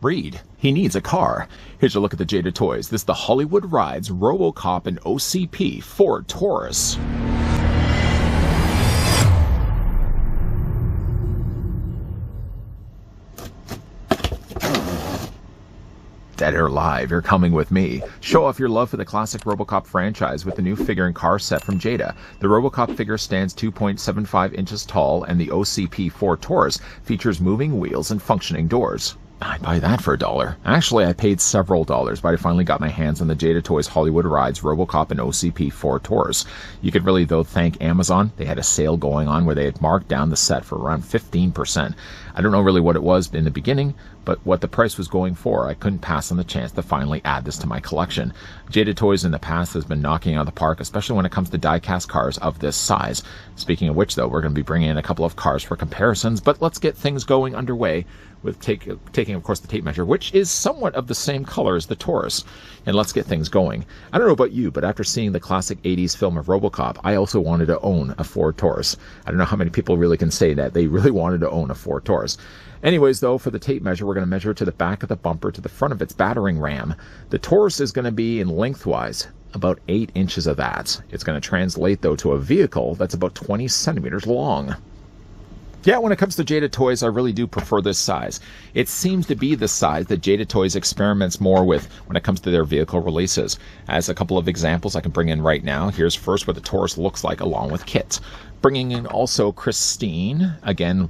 Reed, he needs a car. Here's a look at the Jada toys. This is the Hollywood Rides Robocop and OCP Ford Taurus. Dead or alive, you're coming with me. Show off your love for the classic Robocop franchise with the new figure and car set from Jada. The Robocop figure stands 2.75 inches tall, and the OCP Ford Taurus features moving wheels and functioning doors. I'd buy that for $1. Actually, I paid several dollars, but I finally got my hands on the Jada Toys Hollywood Rides Robocop and OCP Ford Taurus. You could really, though, thank Amazon. They had a sale going on where they had marked down the set for around 15%. I don't know really what it was in the beginning, but what the price was going for, I couldn't pass on the chance to finally add this to my collection. Jada Toys in the past has been knocking out of the park, especially when it comes to die-cast cars of this size. Speaking of which, though, we're going to be bringing in a couple of cars for comparisons, but let's get things going underway with taking, of course, the tape measure, which is somewhat of the same color as the Taurus. And let's get things going. I don't know about you, but after seeing the classic 80s film of Robocop, I also wanted to own a Ford Taurus. I don't know how many people really can say that they really wanted to own a Ford Taurus. Anyways, though, for the tape measure, we're going to measure to the back of the bumper to the front of its battering ram. The Taurus is going to be, in lengthwise, about 8 inches of that. It's going to translate, though, to a vehicle that's about 20 centimeters long. Yeah, when it comes to Jada Toys, I really do prefer this size. It seems to be the size that Jada Toys experiments more with when it comes to their vehicle releases. As a couple of examples I can bring in right now, here's first what the Taurus looks like along with Kit. Bringing in also Christine, again,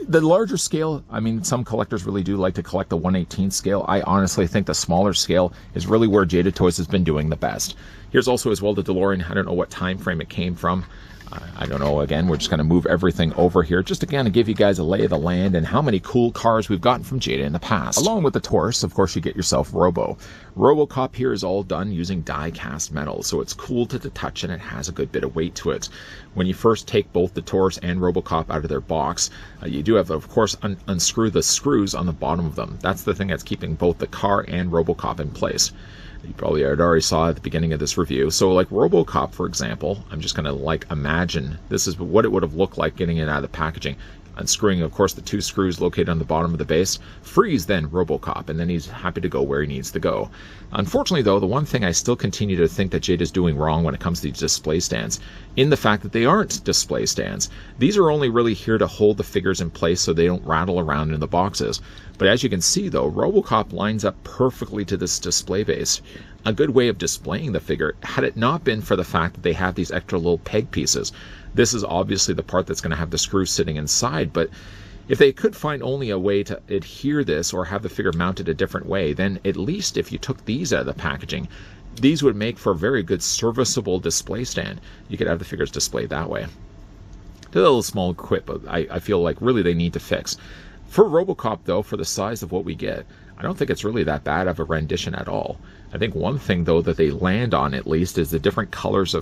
the larger scale, I mean, some collectors really do like to collect the 1/18 scale. I honestly think the smaller scale is really where Jada Toys has been doing the best. Here's also as well the DeLorean. I don't know what time frame it came from. I don't know. Again, we're just going to move everything over here just again to give you guys a lay of the land and how many cool cars we've gotten from Jada in the past. Along with the Taurus, of course, you get yourself Robocop here is all done using die-cast metal, so it's cool to the touch and it has a good bit of weight to it. When you first take both the Taurus and Robocop out of their box, you do have, of course, unscrew the screws on the bottom of them. That's the thing that's keeping both the car and Robocop in place. You probably already saw at the beginning of this review. So like Robocop, for example, I'm just going to imagine this is what it would have looked like getting it out of the packaging. Unscrewing, of course, the 2 screws located on the bottom of the base, frees then Robocop, and then he's happy to go where he needs to go. Unfortunately, though, the one thing I still continue to think that Jada's doing wrong when it comes to these display stands, in the fact that they aren't display stands. These are only really here to hold the figures in place so they don't rattle around in the boxes. But as you can see, though, Robocop lines up perfectly to this display base. A good way of displaying the figure, had it not been for the fact that they have these extra little peg pieces. This is obviously the part that's going to have the screw sitting inside, but if they could find only a way to adhere this or have the figure mounted a different way, then at least if you took these out of the packaging, these would make for a very good serviceable display stand. You could have the figures displayed that way. A little small quip I feel like really they need to fix. For Robocop, though, for the size of what we get, I don't think it's really that bad of a rendition at all. I think one thing, though, that they land on at least is the different colors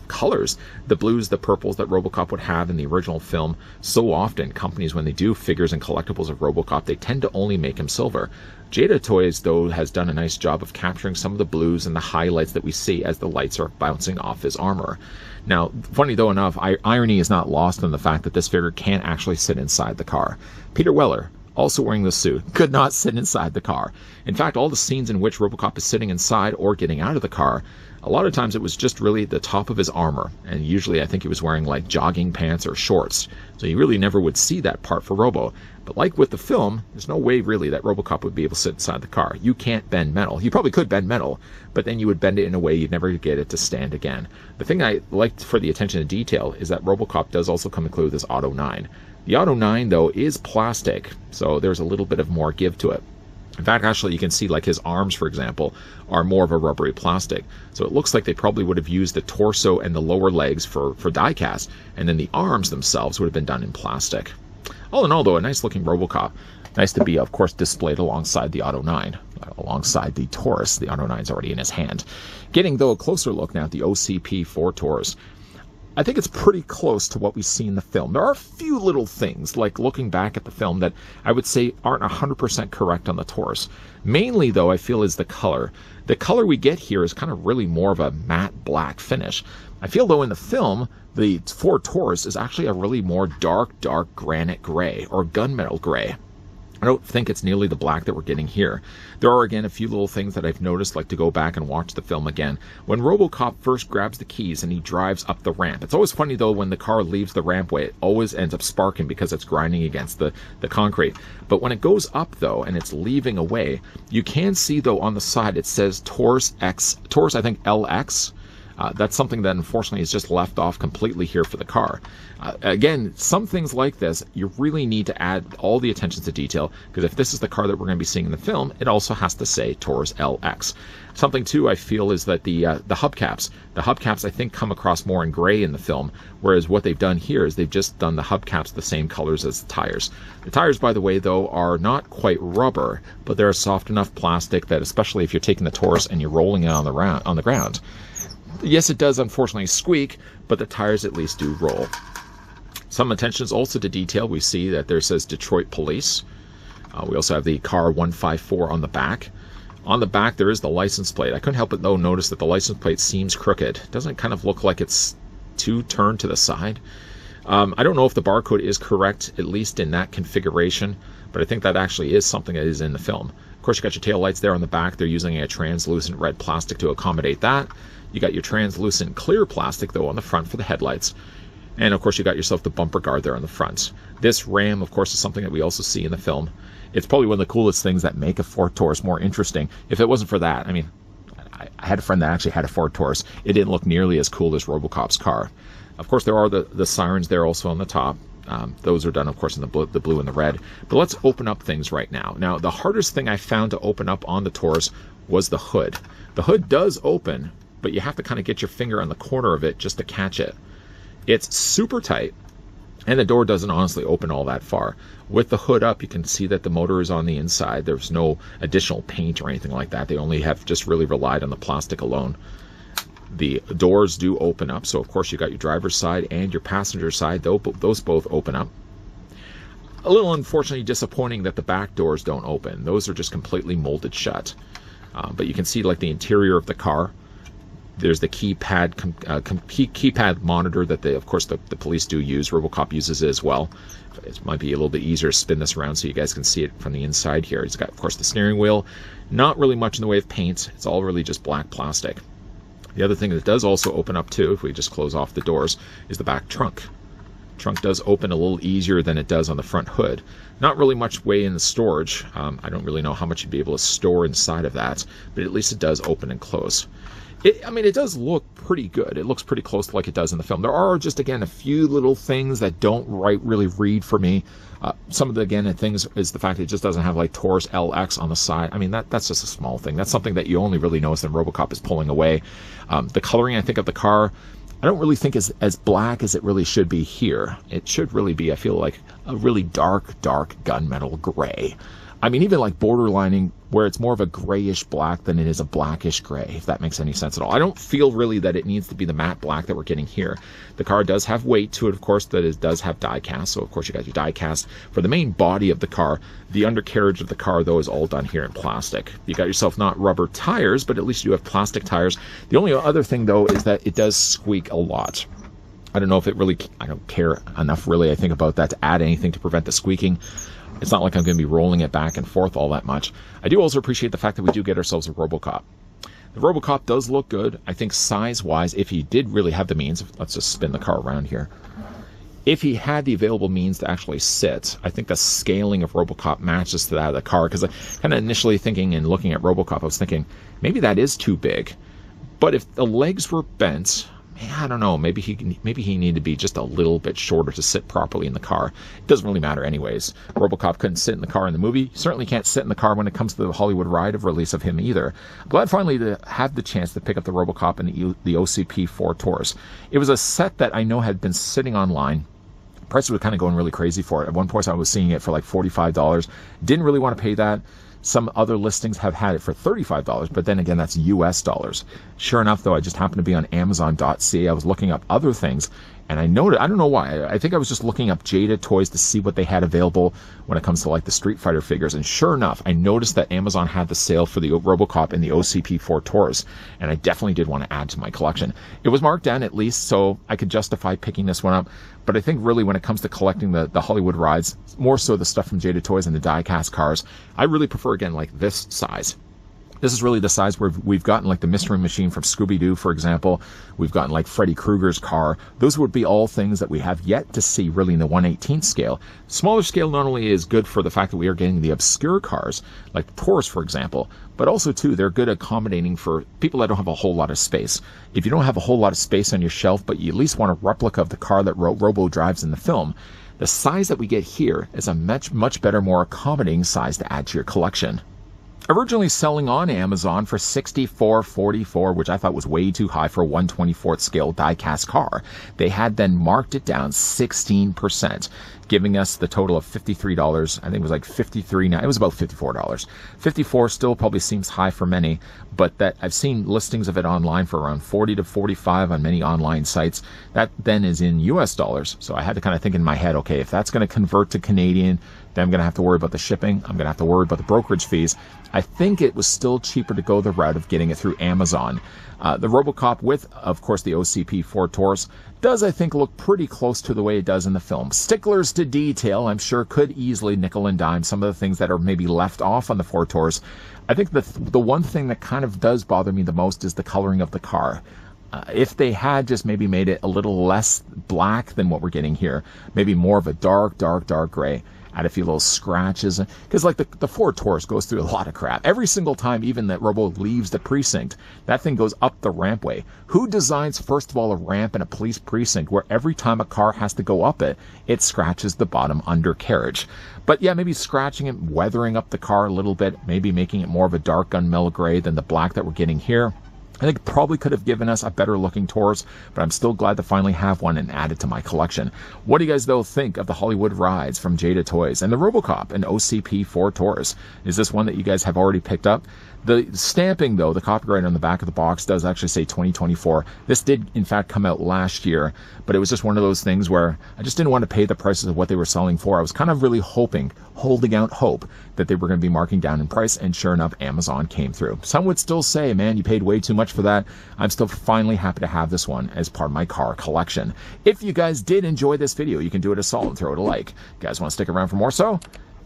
colors, the blues, the purples that Robocop would have in the original film. So often, companies, when they do figures and collectibles of Robocop, they tend to only make him silver. Jada Toys, though, has done a nice job of capturing some of the blues and the highlights that we see as the lights are bouncing off his armor. Now, funny though enough, irony is not lost on the fact that this figure can't actually sit inside the car. Peter Weller, also wearing the suit, could not sit inside the car. In fact, all the scenes in which Robocop is sitting inside or getting out of the car, a lot of times it was just really the top of his armor, and usually I think he was wearing like jogging pants or shorts, so you really never would see that part for Robo. But like with the film, there's no way really that Robocop would be able to sit inside the car. You can't bend metal. You probably could bend metal, but then you would bend it in a way you'd never get it to stand again. The thing I liked for the attention to detail is that Robocop does also come included with this Auto 9. The Auto 9, though, is plastic, so there's a little bit of more give to it. In fact, actually, you can see like his arms, for example, are more of a rubbery plastic. So it looks like they probably would have used the torso and the lower legs for die-cast, and then the arms themselves would have been done in plastic. All in all, though, a nice-looking Robocop. Nice to be, of course, displayed alongside the Auto 9, alongside the Taurus. The Auto 9's already in his hand. Getting, though, a closer look now at the OCP Ford Taurus. I think it's pretty close to what we see in the film. There are a few little things, like looking back at the film, that I would say aren't 100% correct on the Taurus. Mainly, though, I feel is the color. The color we get here is kind of really more of a matte black finish. I feel, though, in the film, the Ford Taurus is actually a really more dark granite gray or gunmetal gray. I don't think it's nearly the black that we're getting here. There are, again, a few little things that I've noticed, like to go back and watch the film again. When Robocop first grabs the keys and he drives up the ramp, it's always funny, though, when the car leaves the rampway, it always ends up sparking because it's grinding against the concrete. But when it goes up, though, and it's leaving away, you can see, though, on the side, it says Taurus, I think LX. That's something that unfortunately is just left off completely here for the car. Again, some things like this, you really need to add all the attention to detail, because if this is the car that we're going to be seeing in the film, it also has to say Taurus LX. Something too I feel is that the hubcaps. The hubcaps I think come across more in gray in the film, whereas what they've done here is they've just done the hubcaps the same colors as the tires. The tires, by the way, though, are not quite rubber, but they're a soft enough plastic that, especially if you're taking the Taurus and you're rolling it on the ground, yes, it does unfortunately squeak, but the tires at least do roll. Some attention is also to detail. We see that there says Detroit Police. We also have the car 154 on the back. On the back, there is the license plate. I couldn't help but, though, notice that the license plate seems crooked. Doesn't it kind of look like it's turned to the side? I don't know if the barcode is correct, at least in that configuration, but I think that actually is something that is in the film. Of course, you got your tail lights there on the back. They're using a translucent red plastic to accommodate that. You got your translucent clear plastic, though, on the front for the headlights. And, of course, you got yourself the bumper guard there on the front. This ram, of course, is something that we also see in the film. It's probably one of the coolest things that make a Ford Taurus more interesting. If it wasn't for that, I mean, I had a friend that actually had a Ford Taurus. It didn't look nearly as cool as Robocop's car. Of course, there are the sirens there also on the top. Those are done, of course, in the blue and the red. But let's open up things right now. Now, the hardest thing I found to open up on the Taurus was the hood. The hood does open, but you have to kind of get your finger on the corner of it just to catch it. It's super tight, and the door doesn't honestly open all that far. With the hood up, you can see that the motor is on the inside. There's no additional paint or anything like that. They only have just really relied on the plastic alone. The doors do open up, so of course you got your driver's side and your passenger side. Those both open up. A little unfortunately disappointing that the back doors don't open. Those are just completely molded shut. But you can see like the interior of the car. There's the keypad monitor that of course the police do use. Robocop uses it as well. It might be a little bit easier to spin this around so you guys can see it from the inside here. It's got, of course, the steering wheel. Not really much in the way of paint. It's all really just black plastic. The other thing that does also open up too, if we just close off the doors, is the back trunk. Trunk does open a little easier than it does on the front hood. Not really much way in the storage. I don't really know how much you'd be able to store inside of that, but at least it does open and close. It does look pretty good. It looks pretty close to like it does in the film. There are just, again, a few little things that don't really read for me. Some of the, again, things is the fact that it just doesn't have like Taurus LX on the side. I mean, that's just a small thing. That's something that you only really notice when Robocop is pulling away. The coloring, I think, of the car, I don't really think is as black as it really should be here. It should really be, I feel like, a really dark gunmetal gray. I mean, even like borderlining where it's more of a grayish black than it is a blackish gray, if that makes any sense at all. I don't feel really that it needs to be the matte black that we're getting here. The car does have weight to it, of course, that it does have die cast. So, of course, you got your die cast for the main body of the car. The undercarriage of the car, though, is all done here in plastic. You got yourself not rubber tires, but at least you have plastic tires. The only other thing, though, is that it does squeak a lot. I don't know if it really, I don't care enough, really, I think, about that to add anything to prevent the squeaking. It's not like I'm going to be rolling it back and forth all that much. I do also appreciate the fact that we do get ourselves a Robocop. The Robocop does look good. I think size-wise, if he did really have the means, let's just spin the car around here. If he had the available means to actually sit, I think the scaling of Robocop matches to that of the car. Because I kind of initially thinking and looking at Robocop, I was thinking, maybe that is too big. But if the legs were bent, I don't know, maybe he needed to be just a little bit shorter to sit properly in the car. It doesn't really matter anyways. Robocop couldn't sit in the car in the movie. He certainly can't sit in the car when it comes to the Hollywood ride of release of him either. I'm glad finally to have the chance to pick up the Robocop in the OCP Ford Taurus. It was a set that I know had been sitting online. Prices were kind of going really crazy for it. At one point I was seeing it for like $45. Didn't really want to pay that. Some other listings have had it for $35, but then again, that's US dollars. Sure enough, though, I just happened to be on Amazon.ca. I was looking up other things, And I noted, I don't know why, I think I was just looking up Jada toys to see what they had available when it comes to like the Street Fighter figures. And sure enough, I noticed that Amazon had the sale for the Robocop and the OCP 4 Taurus. And I definitely did want to add to my collection. It was marked down at least, so I could justify picking this one up. But I think really when it comes to collecting the Hollywood rides, more so the stuff from Jada Toys and the die-cast cars, I really prefer, again, like this size. This is really the size where we've gotten like the Mystery Machine from Scooby-Doo, for example. We've gotten like Freddy Krueger's car. Those would be all things that we have yet to see really in the 1/18th scale. Smaller scale not only is good for the fact that we are getting the obscure cars, like the Taurus, for example, but also, too, they're good accommodating for people that don't have a whole lot of space. If you don't have a whole lot of space on your shelf, but you at least want a replica of the car that Robo drives in the film, the size that we get here is a much better, more accommodating size to add to your collection. Originally selling on Amazon for $64.44, which I thought was way too high for a 1/24th scale die-cast car. They had then marked it down 16%, giving us the total of $53. I think it was like $53. It was about $54. $54 still probably seems high for many, but that I've seen listings of it online for around $40 to $45 on many online sites. That then is in US dollars. So I had to kind of think in my head, okay, if that's going to convert to Canadian, then I'm going to have to worry about the shipping. I'm going to have to worry about the brokerage fees. I think it was still cheaper to go the route of getting it through Amazon. The Robocop with, of course, the OCP 4 Taurus does, I think, look pretty close to the way it does in the film. Sticklers to detail, I'm sure, could easily nickel and dime some of the things that are maybe left off on the 4 Taurus. I think the one thing that kind of does bother me the most is the coloring of the car. If they had just maybe made it a little less black than what we're getting here, maybe more of a dark gray, add a few little scratches, because like the Ford Taurus goes through a lot of crap. Every single time even that Robo leaves the precinct, that thing goes up the rampway. Who designs, first of all, a ramp in a police precinct where every time a car has to go up it, it scratches the bottom undercarriage? But yeah, maybe scratching it, weathering up the car a little bit, maybe making it more of a dark gunmetal gray than the black that we're getting here. I think it probably could have given us a better looking Taurus, but I'm still glad to finally have one and add it to my collection. What do you guys, though, think of the Hollywood rides from Jada Toys and the Robocop and OCP 4 Taurus? Is this one that you guys have already picked up? The stamping, though, the copyright on the back of the box does actually say 2024. This did, in fact, come out last year, but it was just one of those things where I just didn't want to pay the prices of what they were selling for. I was kind of really holding out hope that they were going to be marking down in price, and sure enough, Amazon came through. Some would still say, man, you paid way too much for that. I'm still finally happy to have this one as part of my car collection. If you guys did enjoy this video, you can do it a solid, throw it a like. You guys want to stick around for more so?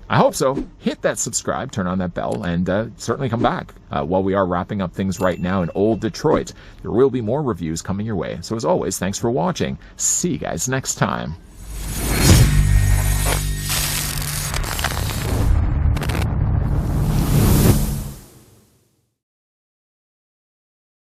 I hope so. Hit that subscribe, turn on that bell, and certainly come back. While we are wrapping up things right now in old Detroit, there will be more reviews coming your way. So as always, thanks for watching. See you guys next time.